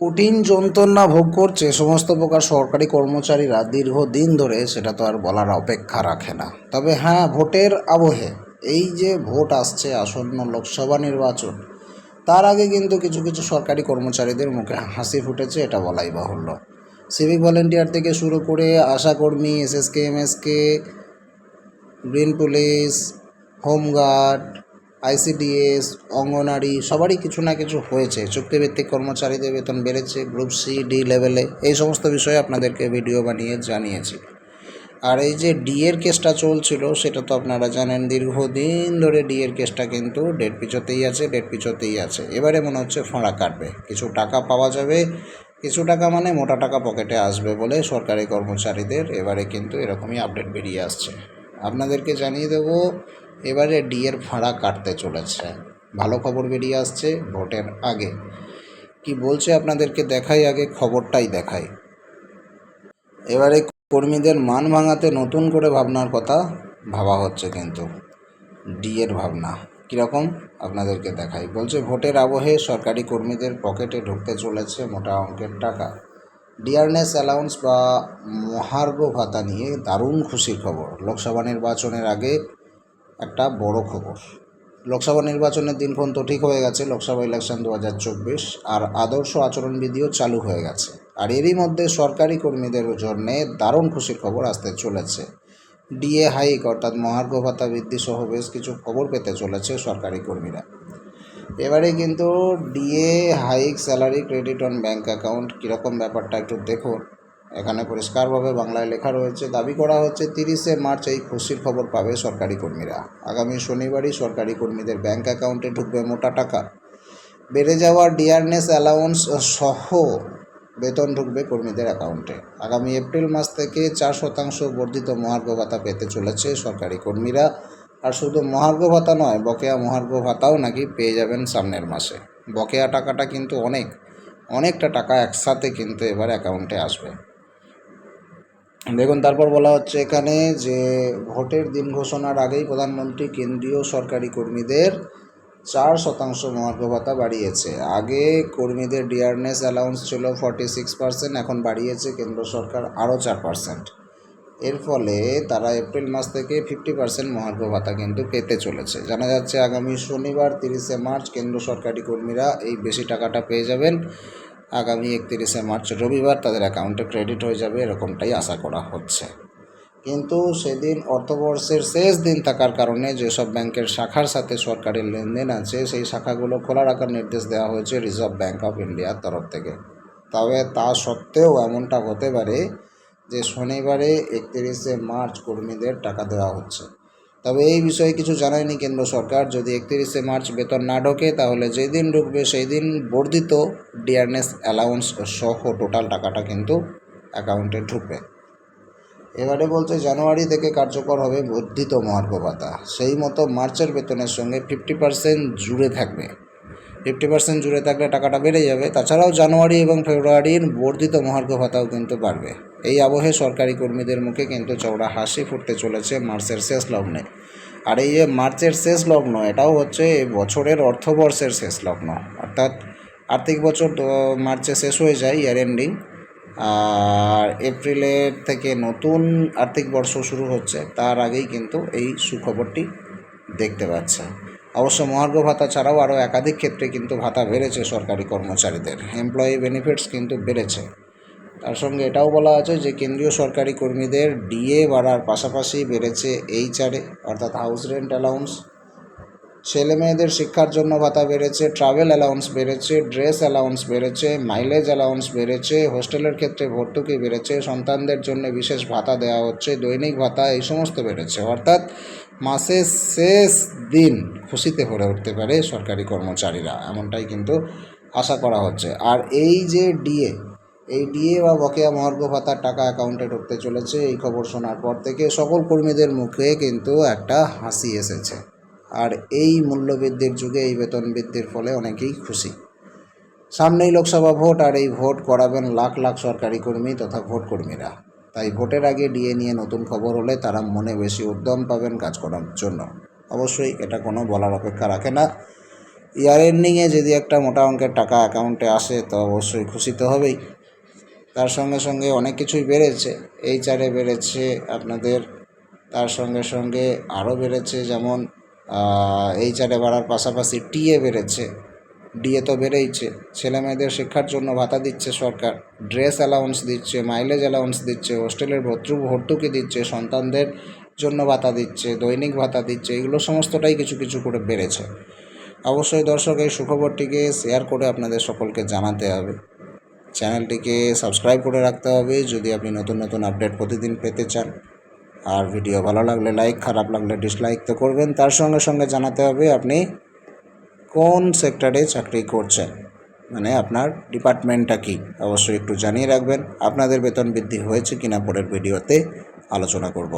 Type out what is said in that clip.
কঠিন যন্ত্রণা ভোগ করছে সমস্ত প্রকার সরকারি কর্মচারীরা দীর্ঘদিন ধরে, সেটা তো আর বলার অপেক্ষা রাখে না। তবে হ্যাঁ, ভোটের আবহে এই যে ভোট আসছে, আসন্ন লোকসভা নির্বাচন, তার আগে কিন্তু কিছু কিছু সরকারি কর্মচারীদের মুখে হাসি ফুটেছে, এটা বলাই বাহুল্য। সিভিক ভলেন্টিয়ার থেকে শুরু করে আশাকর্মী, SSK, MSK, green police, home guard, ICDS, অঙ্গনারী, সবারই কিছু না কিছু হয়েছে। চুক্তিভিত্তিক কর্মচারীদের বেতন বেড়েছে গ্রুপ সি ডি লেভেলে। এই সমস্ত বিষয়ে আপনাদেরকে ভিডিও বানিয়ে জানিয়েছি। আর এই যে ডিএর কেসটা চলছিল, সেটা তো আপনারা জানেন, দীর্ঘদিন ধরে ডিএর কেসটা কিন্তু ডেট পিছোতেই আছে। এবারে মনে হচ্ছে ফাঁড়া কাটবে, কিছু টাকা পাওয়া যাবে, কিছু টাকা মানে মোটা টাকা পকেটে আসবে বলে সরকারি কর্মচারীদের এবারে কিন্তু এরকমই আপডেট বেরিয়ে আসছে। আপনাদেরকে জানিয়ে দেবো, এবারে ডিএর ফাঁড়া কাটতে চলেছে। ভালো খবর বেরিয়ে আসছে ভোটের আগে। কি বলছে আপনাদেরকে দেখাই, আগে খবরটাই দেখাই। এবারে কর্মীদের মান ভাঙাতে নতুন করে ভাবনার কথা ভাবা হচ্ছে, কিন্তু ডিএর ভাবনা কীরকম আপনাদেরকে দেখাই। বলছে ভোটের আবহে সরকারি কর্মীদের পকেটে ঢুকতে চলেছে মোটা অঙ্কের টাকা। ডিয়ারনেস অ্যালাউন্স বা মহার্ঘ ভাতা নিয়ে দারুণ খুশির খবর। লোকসভা নির্বাচনের আগে একটা বড় খবর। লোকসভা নির্বাচনের দিনক্ষণ তো ঠিক হয়ে গেছে, লোকসভা ইলেকশন 2024, আর আদর্শ আচরণবিধিও চালু হয়ে গেছে। আর এরই মধ্যে সরকারি কর্মীদের জন্যে দারুণ খুশির খবর আসতে চলেছে। ডিএ হাইক অর্থাৎ মহার্ঘ ভাতা বৃদ্ধি সহ বেশ কিছু খবর পেতে চলেছে সরকারি কর্মীরা। এবারে কিন্তু DA hike, salary credit on bank account, কীরকম ব্যাপারটা একটু দেখুন। এখানে পরিষ্কারভাবে বাংলায় লেখা রয়েছে, দাবি করা হচ্ছে 30শে মার্চ এই খুশির খবর পাবে সরকারি কর্মীরা। আগামী শনিবারই সরকারি কর্মীদের ব্যাঙ্ক অ্যাকাউন্টে ঢুকবে মোটা টাকা। বেড়ে যাওয়া ডিয়ারনেস অ্যালাউন্স সহ বেতন ঢুকবে কর্মীদের অ্যাকাউন্টে। আগামী এপ্রিল মাস থেকে 4% বর্ধিত মহার্ঘ ভাতা পেতে চলেছে সরকারি কর্মীরা। আর শুধু মহার্ঘ ভাতা নয়, বকেয়া মহার্ঘ ভাতাও নাকি পেয়ে যাবেন সামনের মাসে। বকেয়া টাকাটা কিন্তু অনেকটা টাকা একসাথে কিন্তু এবার অ্যাকাউন্টে আসবে। দেখুন, তারপর বলা হচ্ছে এখানে যে ভোটের দিন ঘোষণার আগেই প্রধানমন্ত্রী কেন্দ্রীয় সরকারি কর্মীদের 4% মহার্ঘ ভাতা বাড়িয়েছে। আগে কর্মীদের ডিয়ারনেস অ্যালাউন্স ছিল 46%, এখন বাড়িয়েছে কেন্দ্র সরকার আরও 4%। এর ফলে তারা এপ্রিল মাস থেকে 50% মহার্ঘ ভাতা কিন্তু পেতে চলেছে। জানা যাচ্ছে আগামী শনিবার 30শে মার্চ কেন্দ্র সরকারি কর্মীরা এই বেশি টাকাটা পেয়ে যাবেন। আগামী 31শে মার্চ রবিবার তাদের অ্যাকাউন্টে ক্রেডিট হয়ে যাবে, এরকমটাই আশা করা হচ্ছে। কিন্তু সেদিন অর্থবর্ষের শেষ দিন থাকার কারণে যেসব ব্যাংকের শাখার সাথে সরকারি লেনদেন আছে, সেই শাখাগুলো খোলা রাখার নির্দেশ দেওয়া হয়েছে রিজার্ভ ব্যাঙ্ক অফ ইন্ডিয়ার তরফ থেকে। তবে তা সত্ত্বেও এমনটা হতে পারে যে শনিবারে 31শে মার্চ কর্মীদের টাকা দেওয়া হচ্ছে। তবে এই বিষয়ে কিছু জানায়নি কেন্দ্র সরকার। যদি 31শে মার্চ বেতন না ঢোকে, তাহলে যেই দিন ঢুকবে সেই দিন বর্ধিত ডিয়ারনেস অ্যালাউন্স সহ টোটাল টাকাটা কিন্তু অ্যাকাউন্টে ঢুকবে। এবারে বলছে জানুয়ারি থেকে কার্যকর হবে বর্ধিত মহার্ঘ ভাতা। সেই মতো মার্চের বেতনের সঙ্গে 50% জুড়ে থাকবে। 50% জুড়ে থাকলে টাকাটা বেড়ে যাবে। তাছাড়াও জানুয়ারি এবং ফেব্রুয়ারির বর্ধিত মহার্ঘ ভাতাও কিন্তু বাড়বে। এই আবহে সরকারি কর্মীদের মুখে কিন্তু চওড়া হাসি ফুটতে চলেছে মার্চের শেষ লগ্নে। আর এই যে মার্চের শেষ লগ্ন, এটাও হচ্ছে এই বছরের অর্থবর্ষের শেষ লগ্ন, অর্থাৎ আর্থিক বছর মার্চে শেষ হয়ে যায়, ইয়ার এন্ডিং। আর এপ্রিলের থেকে নতুন আর্থিক বর্ষ শুরু হচ্ছে, তার আগেই কিন্তু এই সুখবরটি দেখতে পাচ্ছে। অবশ্য মহার্ঘ ভাতা ছাড়াও আরও একাধিক ক্ষেত্রে কিন্তু ভাতা বেড়েছে সরকারি কর্মচারীদের। এমপ্লয়ি বেনিফিটস কিন্তু বেড়েছে। তার সঙ্গে এটাও বলা আছে যে কেন্দ্রীয় সরকারি কর্মীদের ডিএ বাড়ার পাশাপাশি বেড়েছে এইচআরএ অর্থাৎ হাউস রেন্ট অ্যালাউন্স। ছেলে মেয়েদের শিক্ষার জন্য ভাতা বেড়েছে, ট্রাভেল অ্যালাউন্স বেড়েছে, ড্রেস অ্যালাউন্স বেড়েছে, মাইলেজ অ্যালাউন্স বেড়েছে, হোস্টেলের ক্ষেত্রে ভর্তুকি বেড়েছে, সন্তানদের জন্য বিশেষ ভাতা দেওয়া হচ্ছে, দৈনিক ভাতা, এই সমস্ত বেড়েছে। অর্থাৎ মাসের শেষ দিন খুশিতে ভরে উঠতে পারে সরকারি কর্মচারীরা, এমনটাই কিন্তু আশা করা হচ্ছে। আর এই যে ডিএ বা বকেয়া মহার্ঘ ভাতার টাকা অ্যাকাউন্টে ঢুকতে চলেছে, এই খবর শোনার পর থেকে সকল কর্মীদের মুখে কিন্তু একটা হাসি এসেছে। আর এই মূল্যবৃদ্ধির যুগে এই বেতন বৃদ্ধির ফলে অনেকেই খুশি। সামনেই লোকসভা ভোট, আর এই ভোট করাবেন লাখ লাখ সরকারি কর্মী তথা ভোট কর্মীরা। তাই ভোটের আগে ডিএ নিয়ে নতুন খবর হলে তারা মনে বেশি উদ্যম পাবেন কাজ করার জন্য। অবশ্যই এটা কোনো বলার অপেক্ষা রাখে না। ইয়ার এন্ডিংয়ে যদি একটা মোটা অঙ্কের টাকা অ্যাকাউন্টে আসে তো অবশ্যই খুশি তো হবেই। তার সঙ্গে সঙ্গে অনেক কিছুই বেড়েছে, এইচআরে বেড়েছে আপনাদের, তার সঙ্গে সঙ্গে আরও বেড়েছে, যেমন এইচআরে বাড়ার পাশাপাশি টিএ বেড়েছে, ডিএ তো বেড়েইছে। ছেলে মেয়েদের শিক্ষার জন্য ভাতা দিচ্ছে সরকার, ড্রেস অ্যালাউন্স দিচ্ছে, মাইলেজ অ্যালাউন্স দিচ্ছে, হোস্টেলের ভর্তুকি দিচ্ছে, সন্তানদের জন্য ভাতা দিচ্ছে, দৈনিক ভাতা দিচ্ছে, এগুলো সমস্তটাই কিছু কিছু করে বেড়েছে। অবশ্যই দর্শক এই সুখবরটিকে শেয়ার করে আপনাদের সকলকে জানাতে হবে। চ্যানেলটিকে সাবস্ক্রাইব করে রাখতে হবে যদি আপনি নতুন নতুন আপডেট প্রতিদিন পেতে চান। আর ভিডিও ভালো লাগলে লাইক, খারাপ লাগলে ডিসলাইক তো করবেন। তার সঙ্গে সঙ্গে জানাতে হবে আপনি কোন সেক্টরে চাকরি করছেন, মানে আপনার ডিপার্টমেন্টটা কী, অবশ্যই একটু জানিয়ে রাখবেন। আপনাদের বেতন বৃদ্ধি হয়েছে কিনা পরের ভিডিওতে আলোচনা করব।